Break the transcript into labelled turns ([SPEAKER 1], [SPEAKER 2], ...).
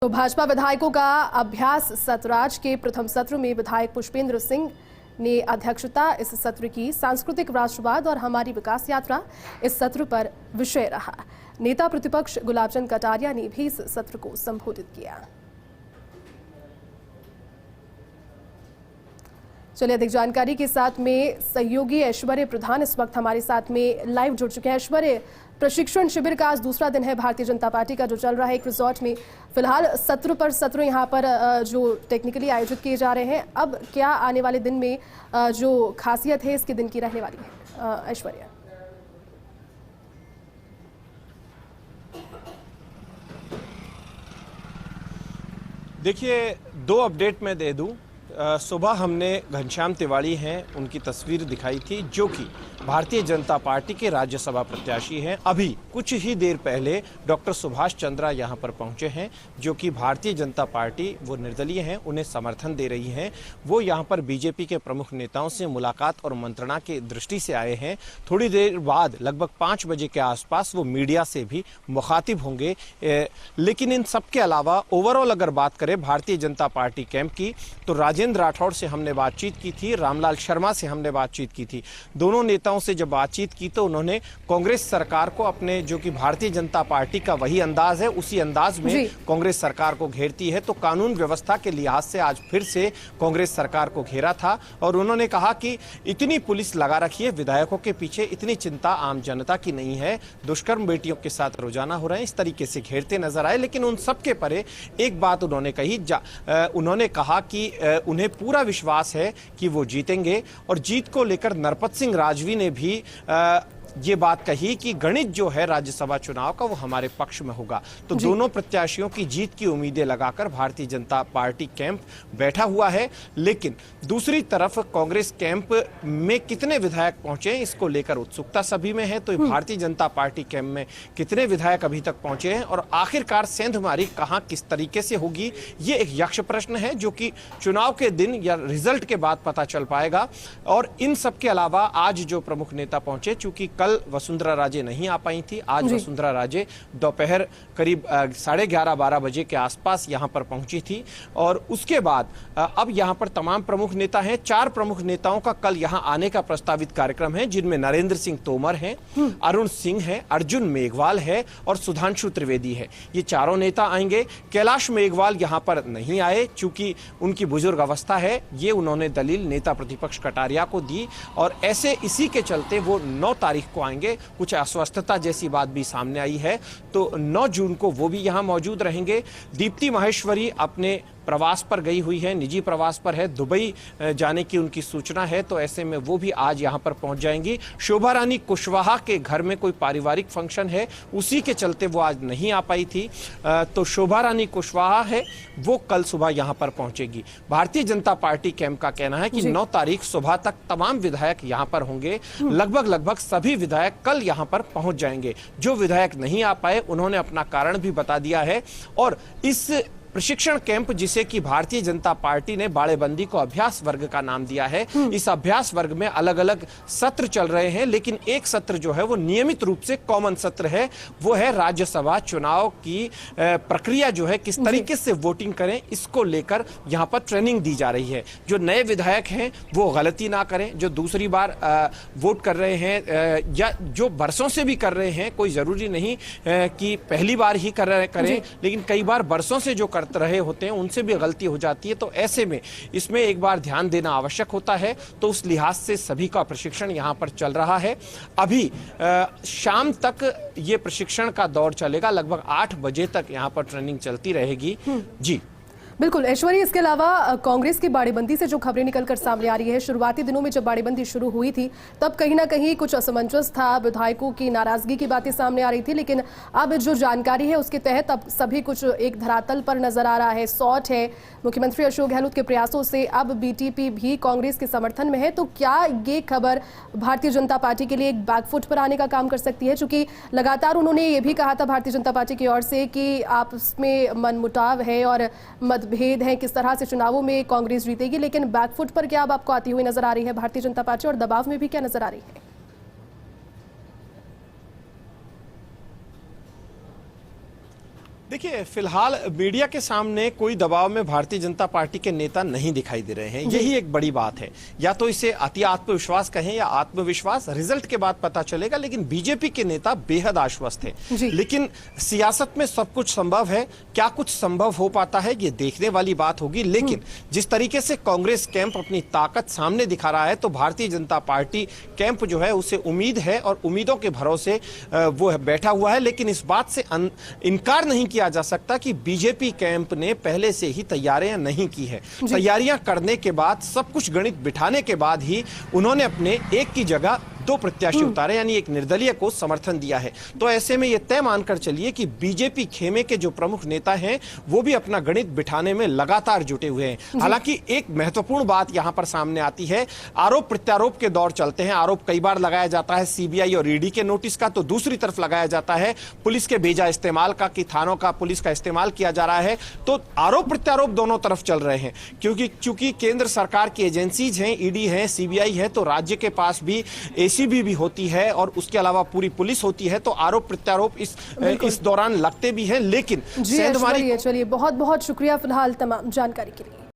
[SPEAKER 1] तो भाजपा विधायकों का अभ्यास सत्र आज के प्रथम सत्र में विधायक पुष्पेंद्र सिंह ने अध्यक्षता। इस सत्र की सांस्कृतिक राष्ट्रवाद और हमारी विकास यात्रा इस सत्र पर विषय रहा। नेता प्रतिपक्ष गुलाबचंद कटारिया ने भी इस सत्र को संबोधित किया। चलिए अधिक जानकारी के साथ में सहयोगी ऐश्वर्य प्रधान इस वक्त हमारे साथ में लाइव जुड़ चुके हैं। ऐश्वर्य, प्रशिक्षण शिविर का आज दूसरा दिन है भारतीय जनता पार्टी का, जो चल रहा है एक रिजॉर्ट में। फिलहाल सत्र पर सत्र यहाँ पर जो टेक्निकली आयोजित किए जा रहे हैं, अब क्या आने वाले दिन में जो खासियत है इसके दिन की रहने वाली है? ऐश्वर्य,
[SPEAKER 2] देखिए, दो अपडेट मैं दे दूं। सुबह हमने घनश्याम तिवारी हैं, उनकी तस्वीर दिखाई थी, जो कि भारतीय जनता पार्टी के राज्यसभा प्रत्याशी हैं। अभी कुछ ही देर पहले डॉक्टर सुभाष चंद्रा यहां पर पहुंचे हैं, जो कि भारतीय जनता पार्टी, वो निर्दलीय हैं, उन्हें समर्थन दे रही हैं। वो यहां पर बीजेपी के प्रमुख नेताओं से मुलाकात और मंत्रणा की दृष्टि से आए हैं। थोड़ी देर बाद लगभग 5 बजे के आसपास वो मीडिया से भी मुखातिब होंगे। लेकिन इन सब के अलावा ओवरऑल अगर बात करें भारतीय जनता पार्टी कैंप की, तो राजेंद्र राठौड़ से हमने बातचीत की थी, रामलाल शर्मा से हमने बातचीत की थी। दोनों नेताओं से जब बातचीत की तो उन्होंने कांग्रेस सरकार को अपने, जो कि भारतीय जनता पार्टी का वही अंदाज है, उसी अंदाज में कांग्रेस सरकार को घेरती है। तो कानून व्यवस्था के लिहाज से आज फिर से कांग्रेस सरकार को घेरा था और उन्होंने कहा कि इतनी पुलिस लगा रखी है विधायकों के पीछे, इतनी चिंता आम जनता की नहीं है। दुष्कर्म बेटियों के साथ रोजाना हो रहे हैं, इस तरीके से घेरते नजर आए। लेकिन उन सब के परे एक बात उन्होंने कही, उन्होंने कहा कि उन्हें पूरा विश्वास है कि वो जीतेंगे। और जीत को लेकर नरपत सिंह राजवी ने भी ये बात कही कि गणित जो है राज्यसभा चुनाव का, वो हमारे पक्ष में होगा। तो दोनों प्रत्याशियों की जीत की उम्मीदें लगाकर भारतीय जनता पार्टी कैंप बैठा हुआ है। लेकिन दूसरी तरफ कांग्रेस कैंप में कितने विधायक पहुंचे, इसको लेकर उत्सुकता सभी में है। तो भारतीय जनता पार्टी कैंप में कितने विधायक अभी तक पहुंचे हैं और आखिरकार सेंधमारी कहां किस तरीके से होगी, ये एक यक्ष प्रश्न है, जो कि चुनाव के दिन या रिजल्ट के बाद पता चल पाएगा। और इन सब के अलावा आज जो प्रमुख नेता पहुंचे, चूंकि कल वसुंधरा राजे नहीं आ पाई थी, आज वसुंधरा राजे दोपहर करीब 11:30-12 बजे के आसपास यहां पर पहुंची थी। और उसके बाद अब यहां पर तमाम प्रमुख नेता हैं। 4 प्रमुख नेताओं का कल यहां आने का प्रस्तावित कार्यक्रम है, जिनमें नरेंद्र सिंह तोमर हैं, अरुण सिंह है, अर्जुन मेघवाल है और सुधांशु त्रिवेदी है। ये चारों नेता आएंगे। कैलाश मेघवाल यहां पर नहीं आए, चूंकि उनकी बुजुर्ग अवस्था है। ये उन्होंने दलील नेता प्रतिपक्ष कटारिया को दी और ऐसे इसी के चलते वो 9 तारीख को आएंगे। कुछ अस्वस्थता जैसी बात भी सामने आई है, तो 9 जून को वो भी यहां मौजूद रहेंगे। दीप्ति माहेश्वरी अपने प्रवास पर गई हुई है, निजी प्रवास पर है, दुबई जाने की उनकी सूचना है, तो ऐसे में वो भी आज यहां पर पहुंच जाएंगी। शोभा रानी कुशवाहा के घर में कोई पारिवारिक फंक्शन है, उसी के चलते वो आज नहीं आ पाई थी। तो शोभा रानी कुशवाहा है, वो कल सुबह यहां पर पहुंचेगी। भारतीय जनता पार्टी कैंप का कहना है कि 9 तारीख सुबह तक तमाम विधायक यहां पर होंगे। लगभग सभी विधायक कल यहां पर पहुंच जाएंगे। जो विधायक नहीं आ पाए, उन्होंने अपना कारण भी बता दिया है। और इस प्रशिक्षण कैंप, जिसे कि भारतीय जनता पार्टी ने बाड़ेबंदी को अभ्यास वर्ग का नाम दिया है, इस अभ्यास वर्ग में अलग अलग सत्र चल रहे हैं। लेकिन एक सत्र जो है वो नियमित रूप से कॉमन सत्र है, वो है राज्यसभा चुनाव की प्रक्रिया जो है, किस तरीके से वोटिंग करें, इसको लेकर यहां पर ट्रेनिंग दी जा रही है। जो नए विधायक हैं वो गलती ना करें, जो दूसरी बार वोट कर रहे हैं या जो बरसों से भी कर रहे हैं, कोई जरूरी नहीं कि पहली बार ही करें, लेकिन कई बार बरसों से जो कर रहे होते हैं उनसे भी गलती हो जाती है। तो ऐसे में इसमें एक बार ध्यान देना आवश्यक होता है। तो उस लिहाज से सभी का प्रशिक्षण यहां पर चल रहा है। अभी शाम तक ये प्रशिक्षण का दौर चलेगा, लगभग 8 बजे तक यहां पर ट्रेनिंग चलती रहेगी। जी
[SPEAKER 1] बिल्कुल ऐश्वर्य, इसके अलावा कांग्रेस की बाड़ेबंदी से जो खबरें निकलकर सामने आ रही है, शुरुआती दिनों में जब बाड़ेबंदी शुरू हुई थी तब कहीं ना कहीं कुछ असमंजस था, विधायकों की नाराजगी की बातें सामने आ रही थी। लेकिन अब जो जानकारी है उसके तहत अब सभी कुछ एक धरातल पर नजर आ रहा है, सॉर्ट है। मुख्यमंत्री अशोक गहलोत के प्रयासों से अब बीटीपी भी कांग्रेस के समर्थन में है। तो क्या ये खबर भारतीय जनता पार्टी के लिए एक बैकफुट पर आने का काम कर सकती है? चूंकि लगातार उन्होंने ये भी कहा था भारतीय जनता पार्टी की ओर से कि आपस में मनमुटाव है और भेद हैं, किस तरह से चुनावों में कांग्रेस जीतेगी। लेकिन बैकफुट पर क्या अब आपको आती हुई नजर आ रही है भारतीय जनता पार्टी, और दबाव में भी क्या नजर आ रही है?
[SPEAKER 2] देखिए, फिलहाल मीडिया के सामने कोई दबाव में भारतीय जनता पार्टी के नेता नहीं दिखाई दे रहे हैं। यही एक बड़ी बात है। या तो इसे अति आत्मविश्वास कहें या आत्मविश्वास, रिजल्ट के बाद पता चलेगा। लेकिन बीजेपी के नेता बेहद आश्वस्त हैं। लेकिन सियासत में सब कुछ संभव है, क्या कुछ संभव हो पाता है ये देखने वाली बात होगी। लेकिन जिस तरीके से कांग्रेस कैंप अपनी ताकत सामने दिखा रहा है, तो भारतीय जनता पार्टी कैंप जो है उसे उम्मीद है और उम्मीदों के भरोसे वो बैठा हुआ है। लेकिन इस बात से इनकार नहीं किया जा सकता कि बीजेपी कैंप ने पहले से ही तैयारियां नहीं की है। तैयारियां करने के बाद, सब कुछ गणित बिठाने के बाद ही उन्होंने अपने एक की जगह दो प्रत्याशी उतारे, यानी एक निर्दलीय को समर्थन दिया है। तो ऐसे में यह तय मानकर चलिए कि बीजेपी खेमे के जो प्रमुख नेता हैं वो भी अपना गणित बिठाने में लगातार जुटे हुए हैं। हालांकि एक महत्वपूर्ण बात यहां पर सामने आती है, आरोप प्रत्यारोप के दौर चलते हैं। आरोप कई बार लगाया जाता है सीबीआई और ईडी के नोटिस का, तो दूसरी तरफ लगाया जाता है पुलिस के बेजा इस्तेमाल का, कि थानों का पुलिस का इस्तेमाल किया जा रहा है। तो आरोप प्रत्यारोप दोनों तरफ चल रहे हैं, क्योंकि चूंकि केंद्र सरकार की एजेंसीज हैं, ईडी है, सीबीआई है, तो राज्य के पास भी एसीबी भी होती है और उसके अलावा पूरी पुलिस होती है। तो आरोप प्रत्यारोप इस दौरान लगते भी हैं। लेकिन
[SPEAKER 1] चलिए बहुत बहुत शुक्रिया फिलहाल तमाम जानकारी के लिए।